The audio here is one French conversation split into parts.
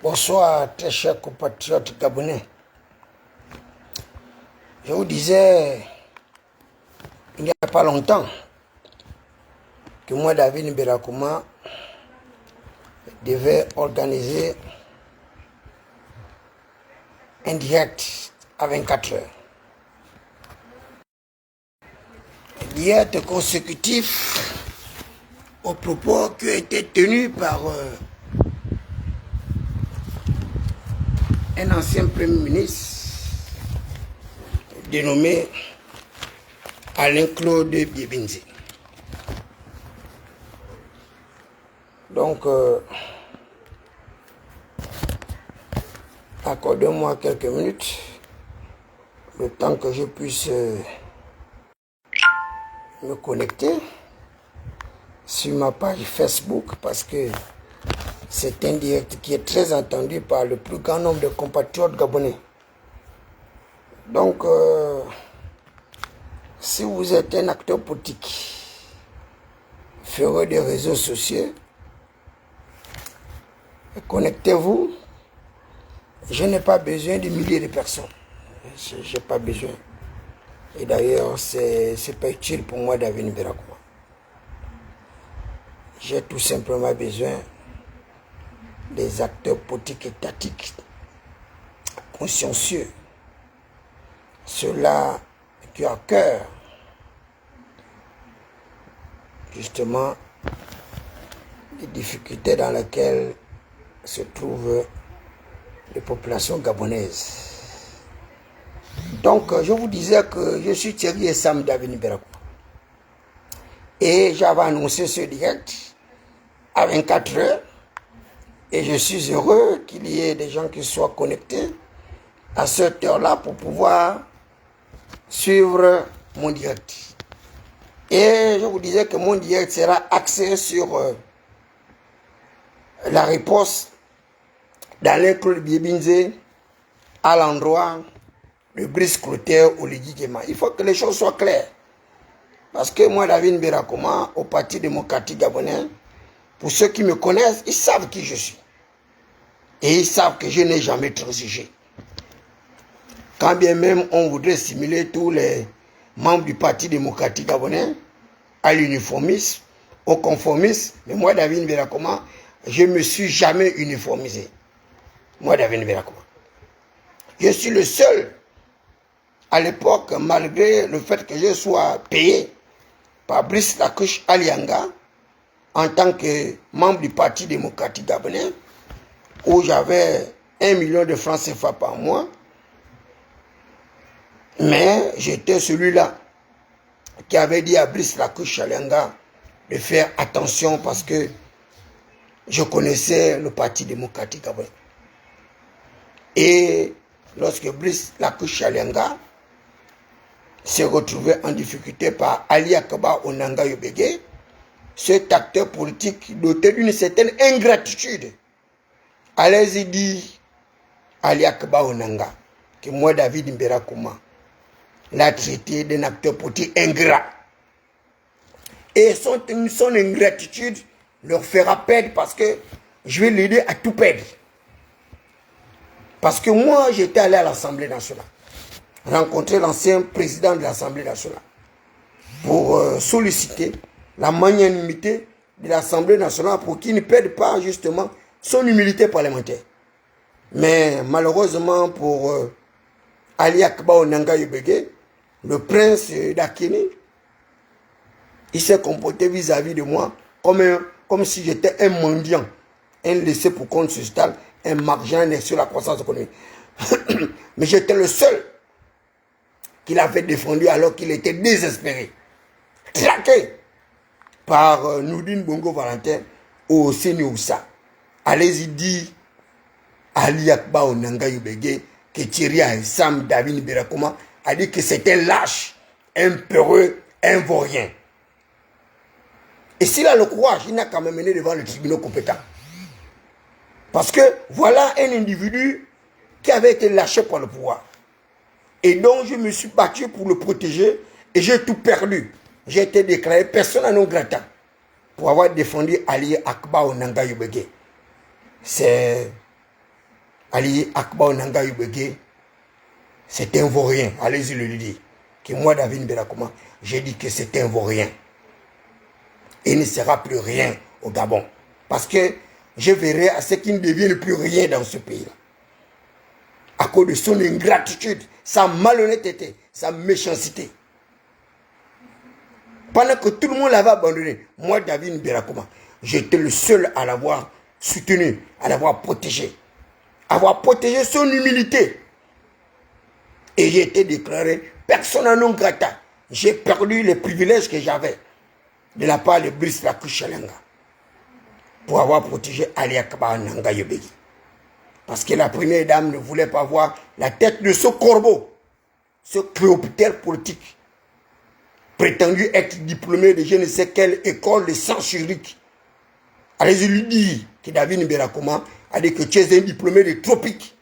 Bonsoir, très chers compatriotes gabonais. Je vous disais, il n'y a pas longtemps, que moi, David Mberakouma, devais organiser un direct à 24 heures. Un direct consécutif aux propos qui ont été tenus par un ancien Premier ministre dénommé Alain-Claude Biebinze. Donc, accordez-moi quelques minutes, le temps que je puisse me connecter sur ma page Facebook, parce que c'est un direct qui est très entendu par le plus grand nombre de compatriotes gabonais. Donc, si vous êtes un acteur politique, ferez des réseaux sociaux, connectez-vous. Je n'ai pas besoin de milliers de personnes. Je n'ai pas besoin. Et d'ailleurs, c'est pas utile pour moi David Mberakouma. J'ai tout simplement besoin des acteurs politiques étatiques, consciencieux, ceux-là qui ont à cœur, justement, les difficultés dans lesquelles se trouvent les populations gabonaises. Donc, je vous disais que je suis Thierry Essam David Mberakouma. Et j'avais annoncé ce direct à 24 heures. Et je suis heureux qu'il y ait des gens qui soient connectés à cette heure-là pour pouvoir suivre mon direct. Et je vous disais que mon direct sera axé sur la réponse d'Alain-Claude Biebinze à l'endroit de Brice Clotaire Oligui Nguema. Il faut que les choses soient claires. Parce que moi, David Mberakouma, au Parti démocratique gabonais, pour ceux qui me connaissent, ils savent qui je suis. Et ils savent que je n'ai jamais transigé. Quand bien même on voudrait simuler tous les membres du Parti démocratique gabonais à l'uniformisme, au conformisme, mais moi, David Mberakouma, je ne me suis jamais uniformisé. Moi, David Mberakouma. Je suis le seul, à l'époque, malgré le fait que je sois payé par Brice Lacuche Alianga, en tant que membre du Parti démocratique gabonais, où j'avais 1 million de francs CFA par mois, mais j'étais celui-là qui avait dit à Brice Lacuche Alianga de faire attention parce que je connaissais le Parti démocratique gabonais. Et lorsque Brice Lacuche Alianga s'est retrouvé en difficulté par Ali Akaba Onanga Yobege, cet acteur politique doté d'une certaine ingratitude, allez-y dire Ali Akaba Onanga que moi, David Mberakouma, l'a traité d'un acteur politique ingrat. Et son ingratitude leur fera perdre parce que je vais l'aider à tout perdre. Parce que moi, j'étais allé à l'Assemblée nationale, rencontrer l'ancien président de l'Assemblée nationale pour solliciter la magnanimité de l'Assemblée nationale pour qu'il ne perde pas justement son humilité parlementaire. Mais malheureusement pour Ali Akaba Onanga Yobege, le prince d'Akini, il s'est comporté vis-à-vis de moi comme si j'étais un mendiant, un laissé pour compte social, un marginal sur la croissance économique. Mais j'étais le seul qu'il avait défendu alors qu'il était désespéré, traqué par Noudine Bongo Valentin au Sénéoussa. Allez-y dire Ali Akaba Onanga Yobege que Thierry Essam David Mberakouma a dit que c'était lâche, un peureux, un vaurien. Et s'il a le courage, il n'a qu'à me mener devant le tribunal compétent. Parce que voilà un individu qui avait été lâché par le pouvoir. Et donc je me suis battu pour le protéger et j'ai tout perdu. J'ai été déclaré persona non grata pour avoir défendu Ali Akaba Onanga Yobege. C'est Ali Akba Onanga Yubege, c'est un vaurien. Allez-y le lui dire. Que moi, David Berakoma, j'ai dit que c'est un vaurien. Et il ne sera plus rien au Gabon. Parce que je verrai à ce qu'il ne devienne plus rien dans ce pays-là. À cause de son ingratitude, sa malhonnêteté, sa méchanceté. Pendant que tout le monde l'avait abandonné, moi, David Berakoma, j'étais le seul à l'avoir soutenu, à l'avoir protégé. Avoir protégé son humilité. Et j'ai été déclaré persona non grata. J'ai perdu les privilèges que j'avais de la part de Brice Lakushalenga pour avoir protégé Ali Akba Nanga Yobegi. Parce que la première dame ne voulait pas voir la tête de ce corbeau, ce cléoptère politique, prétendu être diplômé de je ne sais quelle école de sciences juridiques. Allez-y lui dire que David Berakoma a dit que tu es un diplômé de tropiques,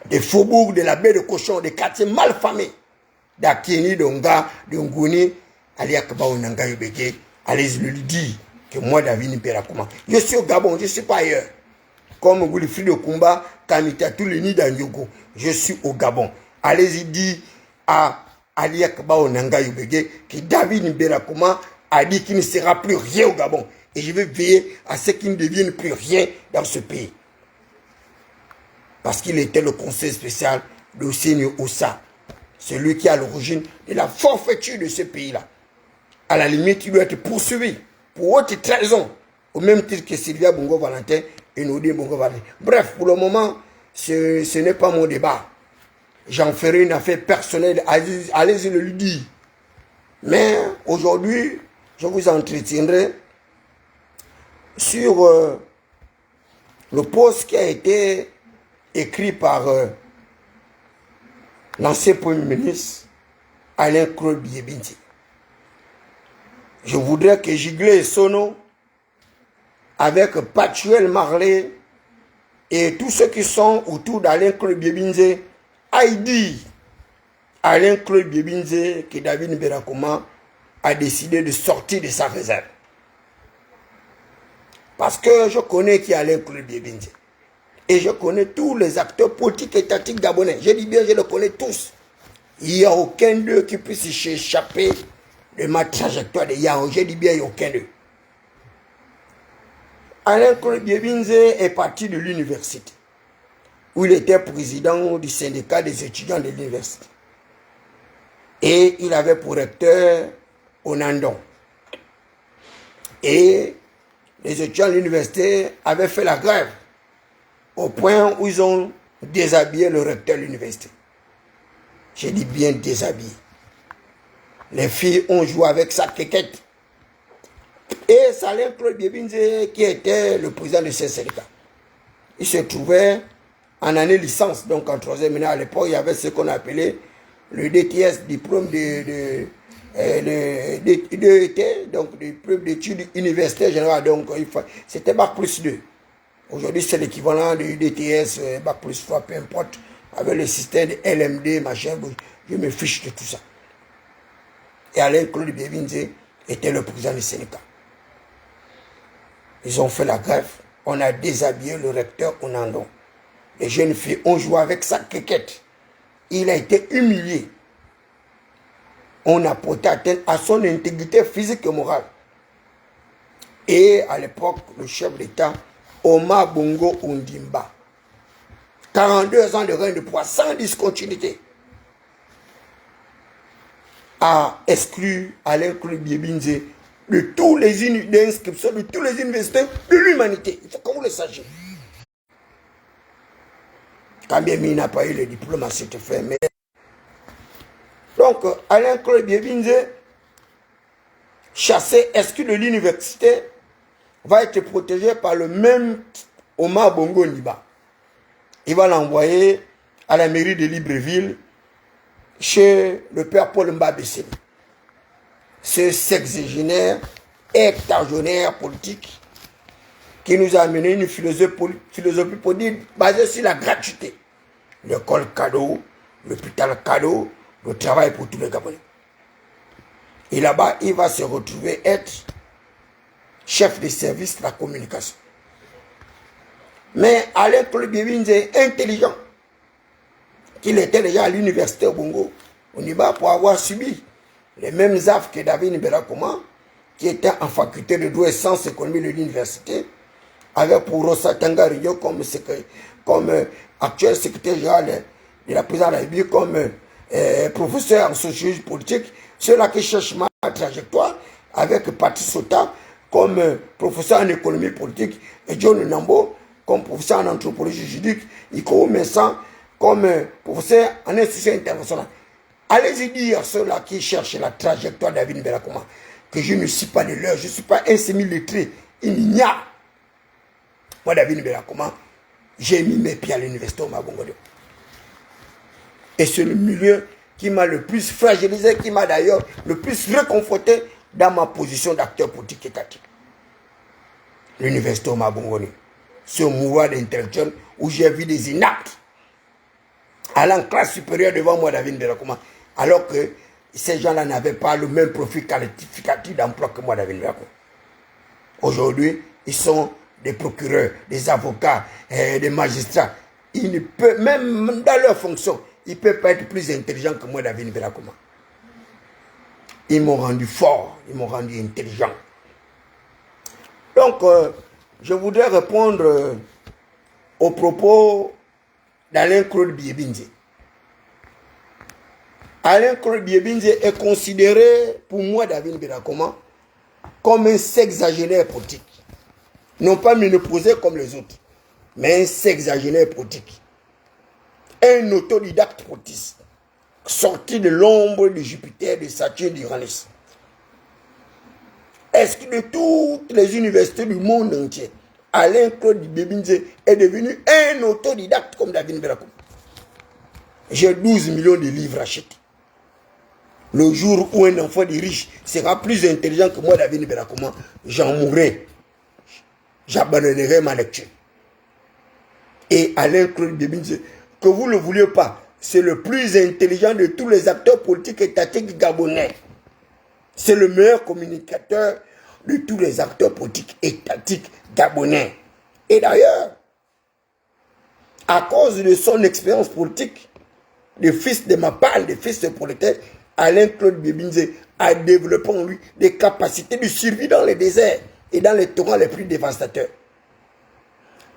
des faubourgs, de la baie de cochon, des quartiers malfamés, d'Akieni, d'Onga, de Ngouni, Ali Akba Onanga Yobege. Allez-y lui dire que moi, David Berakoma, je suis au Gabon, je ne suis pas ailleurs. Comme Wilfried Okumba, Kamita, tous les nids d'Anyogo, je suis au Gabon. Allez-y dire à Ali Akba Onanga Yobege que David Berakoma a dit qu'il ne sera plus rien au Gabon. Et je vais veiller à ce qu'il ne devienne plus rien dans ce pays. Parce qu'il était le conseil spécial de Seigneur Oussa. Celui qui est à l'origine de la forfaiture de ce pays-là. À la limite, il doit être poursuivi pour haute trahison. Au même titre que Sylvia Bongo Valentin et Nodé Bongo Valentin. Bref, pour le moment, ce n'est pas mon débat. J'en ferai une affaire personnelle. Allez-y le lui dire. Mais aujourd'hui, je vous entretiendrai sur le post qui a été écrit par l'ancien Premier ministre Alain Claude Biebinti. Je voudrais que Jiglé Sono, avec Patuel Marley et tous ceux qui sont autour d'Alain Claude Biebinti, aillent dire à Alain Claude Biebinti que David Berakoma a décidé de sortir de sa réserve. Parce que je connais qui est Alain Claude Biebinti. Et je connais tous les acteurs politiques et étatiques gabonais. Je dis bien, je les connais tous. Il n'y a aucun d'eux qui puisse s'échapper de ma trajectoire de Yao. Je dis bien, il n'y a aucun d'eux. Alain Claude Biebinti est parti de l'université, où il était président du syndicat des étudiants de l'université. Et il avait pour recteur Onandon. Et les étudiants de l'université avaient fait la grève au point où ils ont déshabillé le recteur de l'université. J'ai dit bien déshabillé. Les filles ont joué avec sa quéquette. Et Alain Claude Biebinti, qui était le président de ce syndicat, il se trouvait en année licence, donc en troisième année. À l'époque, il y avait ce qu'on appelait le DTS, diplôme de DET, donc diplôme d'études universitaires générales. Donc, c'était Bac plus 2. Aujourd'hui, c'est l'équivalent du DTS, Bac plus 3, peu importe, avec le système de LMD, machin. Je me fiche de tout ça. Et Alain Claude Biebinti était le président du syndicat. Ils ont fait la grève. On a déshabillé le recteur Onandon. Les jeunes filles ont joué avec sa quéquette. Il a été humilié. On a porté atteinte à son intégrité physique et morale. Et à l'époque, le chef d'État, Omar Bongo Ondimba, 42 ans de règne de pouvoir sans discontinuité, a exclu Alain Claude Biebinti de tous les inscriptions de tous les universités de l'humanité. Il faut que vous le sachiez. Quand bien il n'a pas eu le diplôme à cette fin. Mais... Donc, Alain Claude Biebinti, chassé, exclu de l'université, va être protégé par le même Omar Bongo Ondimba. Il va l'envoyer à la mairie de Libreville chez le père Paul Mbabessé. Ce sexagénaire, hectagénaire politique qui nous a amené une philosophie politique basée sur la gratuité. L'école cadeau, l'hôpital cadeau, le travail pour tous les Gabonais. Et là-bas, il va se retrouver être chef de service de la communication. Mais Alain Claude Biebinze est intelligent. Qu'il était déjà à l'université au Bongo, au Niba, pour avoir subi les mêmes affres que David Nberakoma, qui était en faculté de droit et sciences économiques de l'université, avec pour Rosa Tanga Rio comme actuel secrétaire général de la présidence de la République, comme professeur en sociologie politique, ceux-là qui cherchent ma trajectoire, avec Patrice Sota comme professeur en économie politique, et John Nambo comme professeur en anthropologie juridique, Iko Messan comme professeur en institution internationale. Allez-y dire à ceux-là qui cherchent la trajectoire de David Nberakoma que je ne suis pas de l'heure, je ne suis pas un semi-lettré, il n'y a. Moi, David Nberakoma, j'ai mis mes pieds à l'université au Mabongodo. Et c'est le milieu qui m'a le plus fragilisé, qui m'a d'ailleurs le plus réconforté dans ma position d'acteur politique étatique. L'université au Mabongodo. Ce mouvement d'intellectuels où j'ai vu des inaptes allant en classe supérieure devant moi, David Nberakoma, alors que ces gens-là n'avaient pas le même profil qualificatif d'emploi que moi, David Nberakoma. Aujourd'hui, ils sont des procureurs, des avocats, des magistrats. Ils ne peuvent, même dans leur fonction, ils ne peuvent pas être plus intelligents que moi, David Nberakoma. Ils m'ont rendu fort, ils m'ont rendu intelligent. Donc, je voudrais répondre aux propos d'Alain Claude Biebinze. Alain Claude Biebinze est considéré, pour moi, David Nberakoma, comme un sexagénaire politique. Non pas ménopausé comme les autres, mais un sexagénaire politique. Un autodidacte politique, sorti de l'ombre de Jupiter, de Saturne, d'Uranus. Est-ce que de toutes les universités du monde entier, Alain Claude Biebinze est devenu un autodidacte comme David Nberakoma? J'ai 12 millions de livres achetés. Le jour où un enfant de riche sera plus intelligent que moi, David Nberakoma, j'en mourrai. J'abandonnerai ma lecture. Et Alain Claude Biebinze, que vous ne le vouliez pas, c'est le plus intelligent de tous les acteurs politiques étatiques gabonais. C'est le meilleur communicateur de tous les acteurs politiques étatiques gabonais. Et d'ailleurs, à cause de son expérience politique, le fils de ma palle, le fils de prolétaire, Alain Claude Biebinze a développé en lui des capacités de survie dans les déserts et dans les torrents les plus dévastateurs.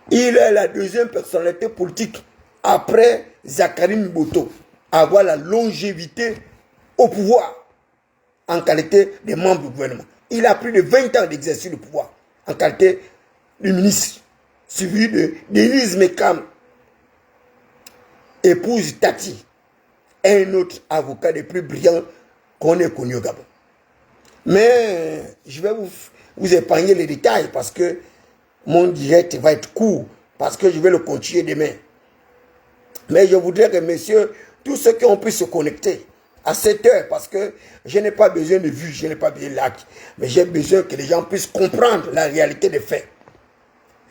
Il est la deuxième personnalité politique après Zachary Mboto à avoir la longévité au pouvoir en qualité de membre du gouvernement. Il a plus de 20 ans d'exercice du pouvoir en qualité de ministre, suivi de Denise Mekam, épouse Tati, un autre avocat des plus brillants qu'on ait connu au Gabon. Mais je vais vous épargner les détails parce que mon direct va être court, parce que je vais le continuer demain. Mais je voudrais que, messieurs, tous ceux qui ont pu se connecter à cette heure, parce que je n'ai pas besoin de vues, je n'ai pas besoin de likes, mais j'ai besoin que les gens puissent comprendre la réalité des faits.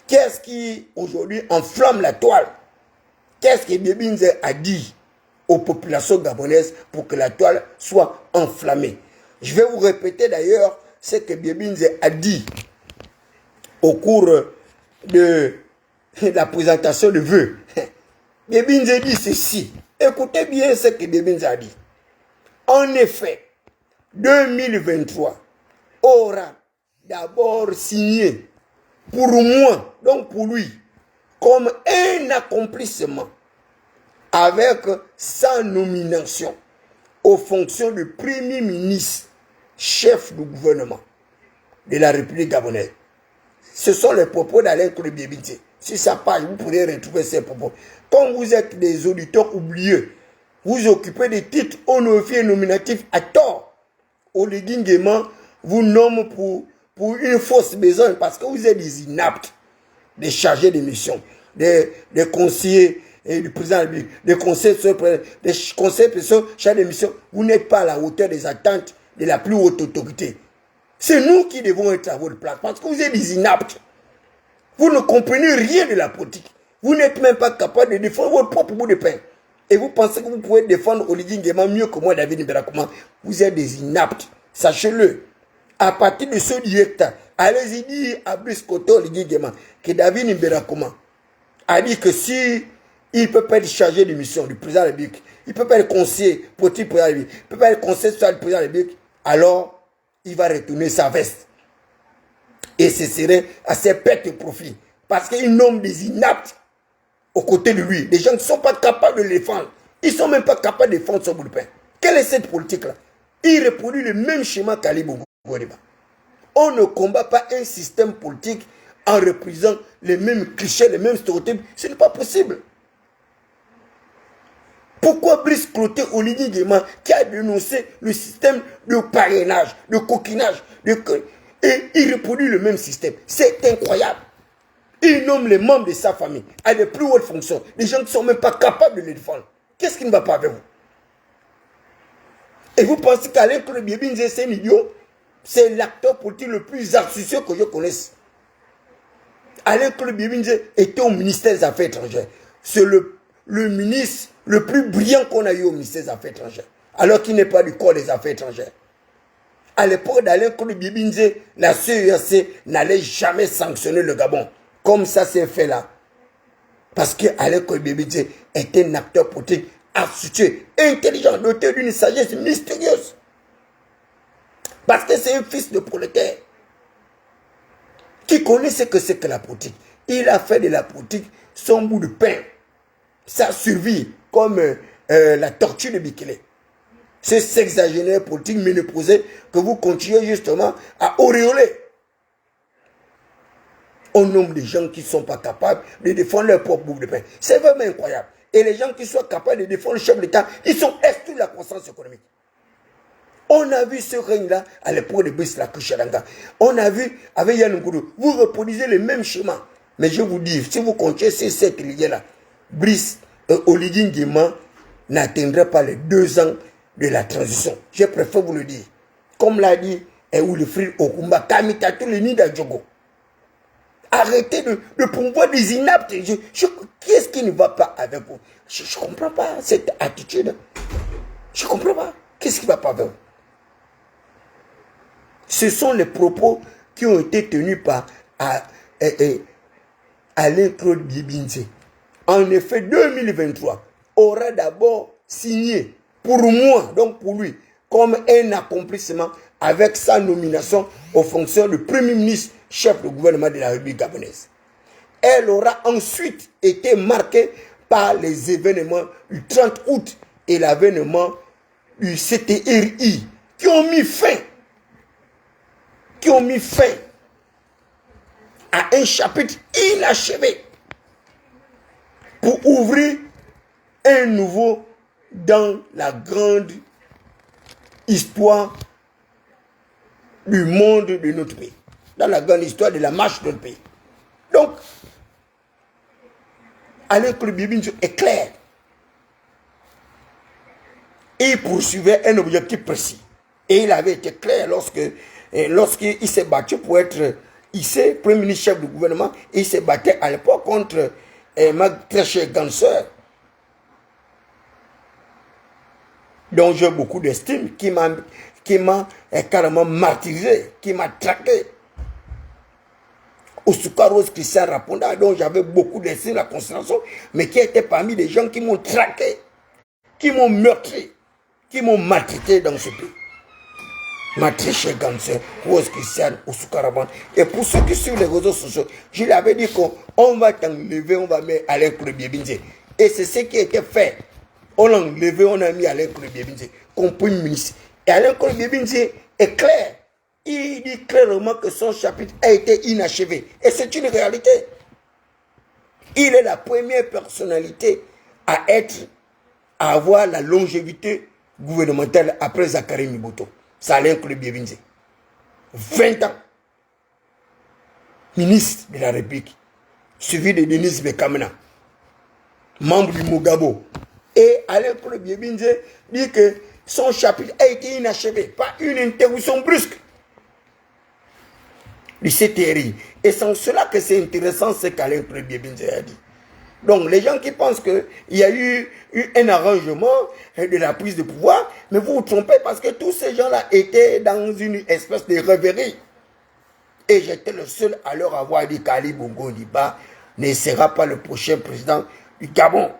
Qu'est-ce qui, aujourd'hui, enflamme la toile? Qu'est-ce que Biebinze a dit aux populations gabonaises pour que la toile soit enflammée? Je vais vous répéter d'ailleurs ce que Biebinze a dit au cours de la présentation de vœux. Biebinze dit ceci. Écoutez bien ce que Biebinze a dit. En effet, 2023 aura d'abord signé pour moi, donc pour lui, comme un accomplissement avec sa nomination aux fonctions de Premier ministre, chef du gouvernement de la République gabonaise. Ce sont les propos d'Alain Claude Biebinze. Sur sa page, vous pourrez retrouver ces propos. Comme vous êtes des auditeurs oublieux, vous occupez des titres honorifiques et nominatifs à tort. Oligui Nguema vous nomme pour une fausse besogne parce que vous êtes des inaptes, des chargés de mission, des conseillers et du président de la République, des conseillers chargés de mission. Vous n'êtes pas à la hauteur des attentes de la plus haute autorité. C'est nous qui devons être à votre place parce que vous êtes des inaptes. Vous ne comprenez rien de la politique. Vous n'êtes même pas capable de défendre votre propre bout de pain. Et vous pensez que vous pouvez défendre Oligui Nguema mieux que moi, David Nberakoma. Vous êtes des inaptes. Sachez-le. À partir de ce direct, allez-y dire à Brice Koto Oligui Nguema que David Nberakoma a dit que si il ne peut pas être chargé de mission du président de la République, il ne peut pas être conseiller politique du président de la République, il ne peut pas être conseiller social du président de la République, alors il va retourner sa veste. Et ce serait à ses pertes de profit. Parce qu'il nomme des inaptes aux côtés de lui, des gens qui ne sont pas capables de le défendre. Ils ne sont même pas capables de défendre son bout de pain. Quelle est cette politique-là? Il reproduit le même schéma qu'Ali Bongo Ondimba. On ne combat pas un système politique en reprisant les mêmes clichés, les mêmes stéréotypes. Ce n'est pas possible. Pourquoi Brice Cloté Oligui Nguema, qui a dénoncé le système de parrainage, de coquinage, et il reproduit le même système? C'est incroyable. Il nomme les membres de sa famille à des plus hautes fonctions, des gens qui ne sont même pas capables de les défendre. Qu'est-ce qui ne va pas avec vous? Et vous pensez qu'Alain Claude Biebinze, c'est un idiot? C'est l'acteur politique le plus astucieux que je connaisse. Alain Claude Biebinze était au ministère des Affaires étrangères. C'est le ministre le plus brillant qu'on a eu au ministère des Affaires étrangères, alors qu'il n'est pas du corps des Affaires étrangères. À l'époque d'Alain Claude Biebinze, la CEAC n'allait jamais sanctionner le Gabon, comme ça s'est fait là. Parce que Alain Claude Biebinze était un acteur politique astucieux, intelligent, doté d'une sagesse mystérieuse. Parce que c'est un fils de prolétaire qui connaît ce que c'est que la politique. Il a fait de la politique son bout de pain. Ça survit comme la tortue de Bikele. C'est sexagénaire politique ménopausé que vous continuez justement à auréoler. On nomme des gens qui ne sont pas capables de défendre leur propre bout de pain. C'est vraiment incroyable. Et les gens qui sont capables de défendre le chef de l'État, ils sont exclus de la croissance économique. On a vu ce règne-là à l'époque de Brice Lakucharanga. On a vu avec Yann Nkoudou. Vous reproduisez le même schéma. Mais je vous dis, si vous comptez ces 7 liens-là, Brice Oligui Nguema n'atteindrait pas les 2 ans de la transition. Je préfère vous le dire. Comme l'a dit Wilfried Okumba, Kamitatou le Nida Djogo. Arrêtez de promouvoir des inaptes. Qu'est-ce qui ne va pas avec vous? Je ne comprends pas cette attitude. Je ne comprends pas. Qu'est-ce qui ne va pas avec vous? Ce sont les propos qui ont été tenus par Alain Claude Biebinze. En effet, 2023 aura d'abord signé pour moi, donc pour lui, comme un accomplissement avec sa nomination aux fonctions de Premier ministre, chef du gouvernement de la République gabonaise. Elle aura ensuite été marquée par les événements du 30 août et l'avènement du CTRI qui ont mis fin à un chapitre inachevé pour ouvrir un nouveau dans la grande histoire du monde de notre pays, dans la grande histoire de la marche de notre pays. Donc, Alain Claude Biebinze est clair. Il poursuivait un objectif précis. Et il avait été clair lorsqu'il s'est battu pour être ici, Premier ministre chef du gouvernement. Il s'est battu à l'époque contre Magdalena Ganser, dont j'ai beaucoup d'estime, qui m'a carrément martyrisé, qui m'a traqué. Osuka Rose Christian Raponda, dont j'avais beaucoup d'estime, la considération, mais qui était parmi des gens qui m'ont traqué, qui m'ont meurtri, qui m'ont maltraité dans ce pays. Matriche Ganser, Rose Christian, Osuka Raponda. Et pour ceux qui suivent les réseaux sociaux, je lui avais dit qu'on va t'enlever, on va mettre Alain Claude Biebinze. Et c'est ce qui a été fait. On l'a enlevé, on a mis Alain Claude Biebinze comme Premier ministre. Et Alain Claude Biebinze est clair. Il dit clairement que son chapitre a été inachevé. Et c'est une réalité. Il est la première personnalité à avoir la longévité gouvernementale après Zakari Miboto. C'est Alain Claude Biebinze. 20 ans. Ministre de la République. Suivi de Denis Bekamena. Membre du Mugabo. Et Alain Claude Biebinze dit que son chapitre a été inachevé par une interruption brusque du CTRI. Et c'est cela que c'est intéressant, ce qu'Alain Claude Biebinze a dit. Donc les gens qui pensent qu'il y a eu un arrangement de la prise de pouvoir, mais vous vous trompez parce que tous ces gens-là étaient dans une espèce de rêverie. Et j'étais le seul à leur avoir dit qu'Ali Bongo Ondimba ne sera pas le prochain président du Gabon.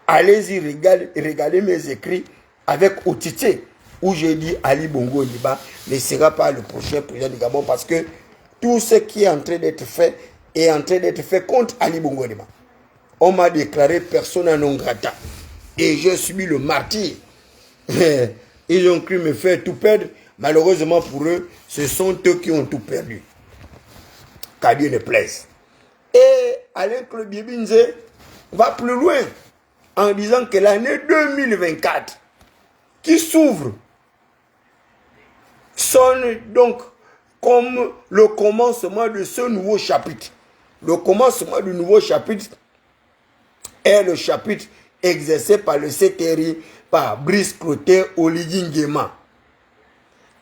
Allez-y, regardez mes écrits avec Otité, où j'ai dit Ali Bongo Ondimba ne sera pas le prochain président du Gabon parce que tout ce qui est en train d'être fait est en train d'être fait contre Ali Bongo Ondimba. On m'a déclaré persona non grata et je suis le martyr. Ils ont cru me faire tout perdre. Malheureusement pour eux, ce sont eux qui ont tout perdu. Qu'à Dieu ne plaise. Et Alain Claude Biebinze va plus loin en disant que l'année 2024 qui s'ouvre sonne donc comme le commencement de ce nouveau chapitre. Le commencement du nouveau chapitre est le chapitre exercé par le CTRI, par Brice Clotaire Oligui Nguema.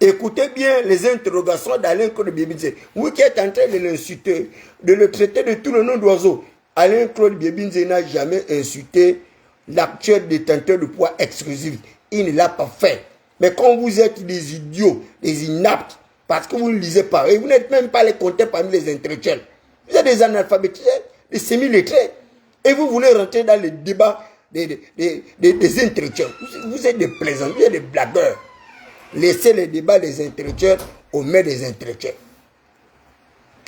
Écoutez bien les interrogations d'Alain Claude Biebinze. Vous qui êtes en train de l'insulter, de le traiter de tout le nom d'oiseau. Alain Claude Biebinze n'a jamais insulté l'actuel détenteur de pouvoir exclusif. Il ne l'a pas fait. Mais quand vous êtes des idiots, des inaptes, parce que vous ne lisez pas, et vous n'êtes même pas les compter parmi les intellectuels. Vous êtes des analphabétisés, des semi-lettrés. Et vous voulez rentrer dans les débats des intellectuels. Vous êtes des plaisants, vous êtes des blagueurs. Laissez les débats des intellectuels aux mains des intellectuels.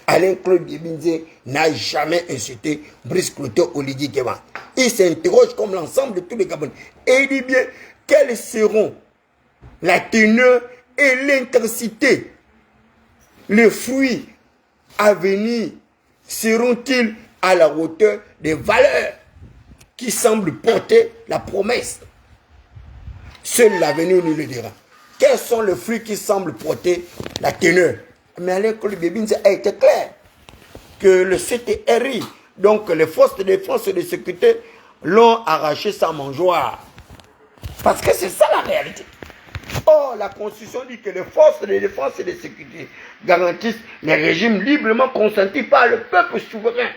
Alain Claude Biebinze n'a jamais insulté Brice Clotaire Oligui Nguema. Il s'interroge comme l'ensemble de tous les Gabonais. Et il dit bien, quelles seront la teneur et l'intensité, les fruits à venir seront-ils à la hauteur des valeurs qui semblent porter la promesse? Seul l'avenir nous le dira. Quels sont les fruits qui semblent porter la teneur? Mais Alain Claude Biebinze a été clair que le CTRI, donc les forces de défense et de sécurité, l'ont arraché sa mangeoire. Parce que c'est ça la réalité. Or, la Constitution dit que les forces de défense et de sécurité garantissent les régimes librement consentis par le peuple souverain.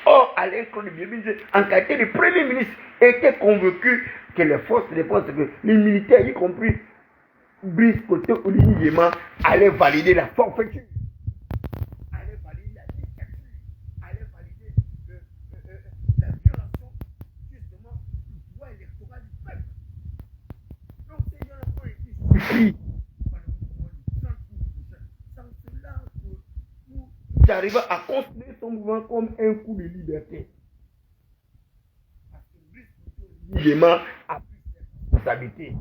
Or, Alain Claude Biebinze, en qualité de Premier ministre, était convaincu que les forces de défense, les militaires, y compris Brice Clotaire Oligui Nguema, allaient valider la forfaiture, allaient valider la dictature, allaient valider la violation justement du pouvoir électoral du peuple. Donc ces gens-là ont été surpris par le mouvement du 30 août. Sans cela, nous arrivons à construire son mouvement comme un coup de liberté. Parce que Brice Clotaire Oligui Nguema a pris ses responsabilités.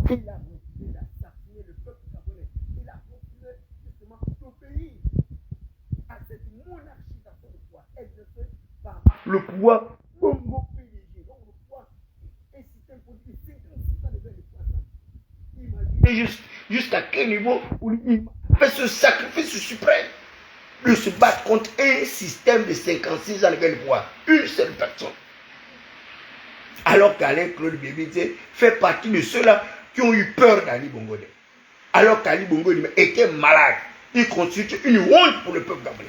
Il a refusé d'assassiner le peuple gabonais. Il a refusé justement le pays à cette monarchie dans son pouvoir exercée par le pouvoir Bongo PDG. Donc le pouvoir est système politique. 56 ans de pouvoir. Imaginez jusqu'à quel niveau où il fait ce sacrifice suprême de se battre contre un système de 56 ans de pouvoir. Une seule personne. Alors qu'Alain Claude Biebinze fait partie de ceux-là qui ont eu peur d'Ali Bongo Ondimba. Alors qu'Ali Bongo Ondimba était malade, il constitue une honte pour le peuple gabonais.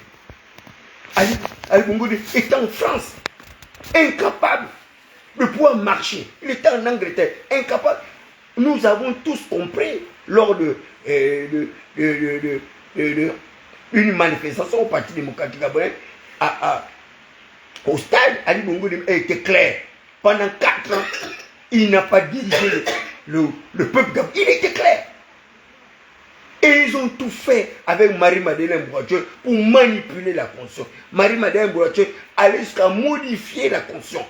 Ali Bongo Ondimba était en France, incapable de pouvoir marcher. Il était en Angleterre, incapable. Nous avons tous compris lors d'une manifestation au Parti démocratique gabonais, au stade, Ali Bongo Ondimba était clair. Pendant 4 ans, il n'a pas dirigé le peuple gabonais. Il était clair. Et ils ont tout fait avec Marie-Madeleine Bourdieu pour manipuler la Constitution. Marie-Madeleine Bourdieu allait jusqu'à modifier la Constitution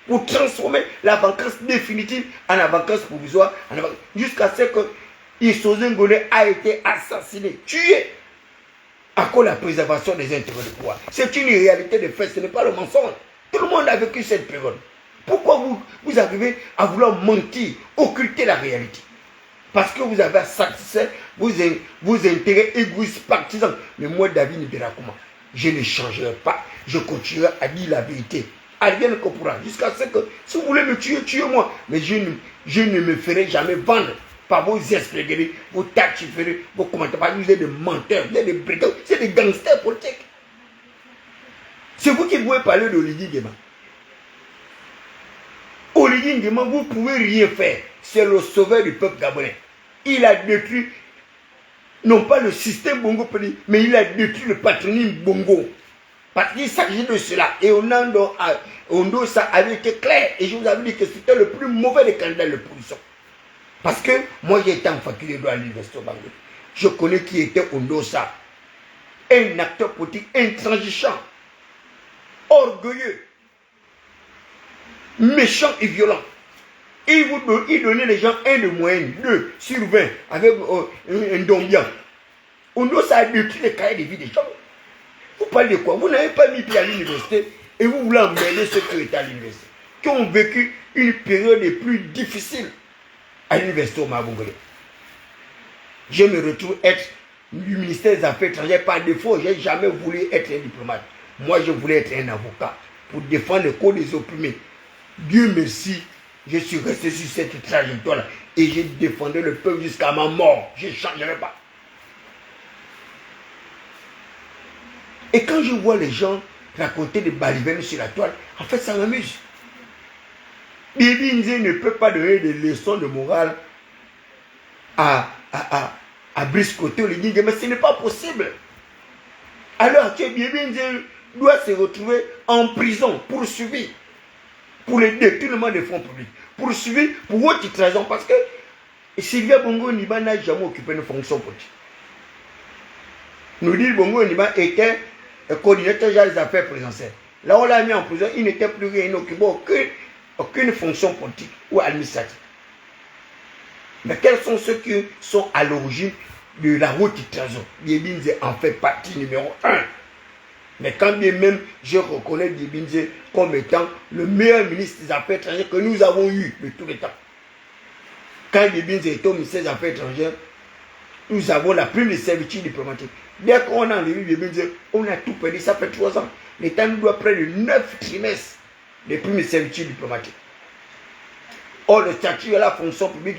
pour transformer la vacance définitive en la vacance provisoire, jusqu'à ce que Issoze Ngoné a été assassiné, tué, à cause de la préservation des intérêts de pouvoir. C'est une réalité de fait, ce n'est pas le mensonge. Tout le monde a vécu cette période. Pourquoi vous arrivez à vouloir mentir, occulter la réalité? Parce que vous avez satisfait vos intérêts égoïstes partisans. Mais moi, David Nderakuma, je ne changerai pas. Je continuerai à dire la vérité. Rien ne comprendra. Jusqu'à ce que, si vous voulez me tuer, tuez-moi. Mais je ne me ferai jamais vendre par vos escroqueries, vos tactiféries, vos commentaires. Parce que vous êtes des menteurs, vous êtes des brigands, vous êtes des gangsters politiques. C'est vous qui pouvez parler d'Oligui Nguema. Oligui Nguema, vous ne pouvez rien faire. C'est le sauveur du peuple gabonais. Il a détruit non pas le système Bongo, mais il a détruit le patronyme Bongo. Parce qu'il s'agit de cela. Et Ondo, ça avait été clair. Et je vous avais dit que c'était le plus mauvais des candidats de l'opposition. Parce que moi, j'étais en faculté de droit à l'université Bangui. Je connais qui était Ondosa. Un acteur politique intransigeant, orgueilleux, méchant et violent. Il donnait les gens 1 de moyenne, 2 sur 20, avec un dombian. Ondosa a détruit les cahiers de vie des gens. Vous parlez de quoi? Vous n'avez pas mis pied à l'université et vous voulez emmerder ceux qui étaient à l'université, qui ont vécu une période des plus difficiles à l'université au Mabongolais. Je me retrouve être du ministère des Affaires étrangères par défaut. Je n'ai jamais voulu être un diplomate. Moi, je voulais être un avocat pour défendre les causes des opprimés. Dieu merci, je suis resté sur cette trajectoire-là et j'ai défendu le peuple jusqu'à ma mort. Je ne changerai pas. Et quand je vois les gens raconter des balivernes sur la toile, en fait, ça m'amuse. Bibi Nze ne peut pas donner des leçons de morale à Brice Côté, mais ce n'est pas possible. Alors que Bibi Nze doit se retrouver en prison, poursuivi pour le détournement des fonds publics, poursuivi pour haute trahison, parce que Sylvia Bongo Niba n'a jamais occupé une fonction politique. Nous dit Bongo Niba était coordinateur des affaires présidentielles. Là, on l'a mis en prison, il n'était plus rien, il n'occupait aucune fonction politique ou administrative. Mais quels sont ceux qui sont à l'origine de la haute trahison? Bibi Nze en fait partie numéro 1. Mais quand bien même je reconnais Bibi Nze comme étant le meilleur ministre des Affaires étrangères que nous avons eu de tous les temps. Quand Bibi Nze est au ministère des Affaires étrangères, nous avons la prime de servitude diplomatique. Dès qu'on a enlevé Bibi Nze, on a tout perdu, ça fait 3 ans. L'État nous doit près de 9 trimestres de prime de servitude diplomatique. Or, le statut et la fonction publique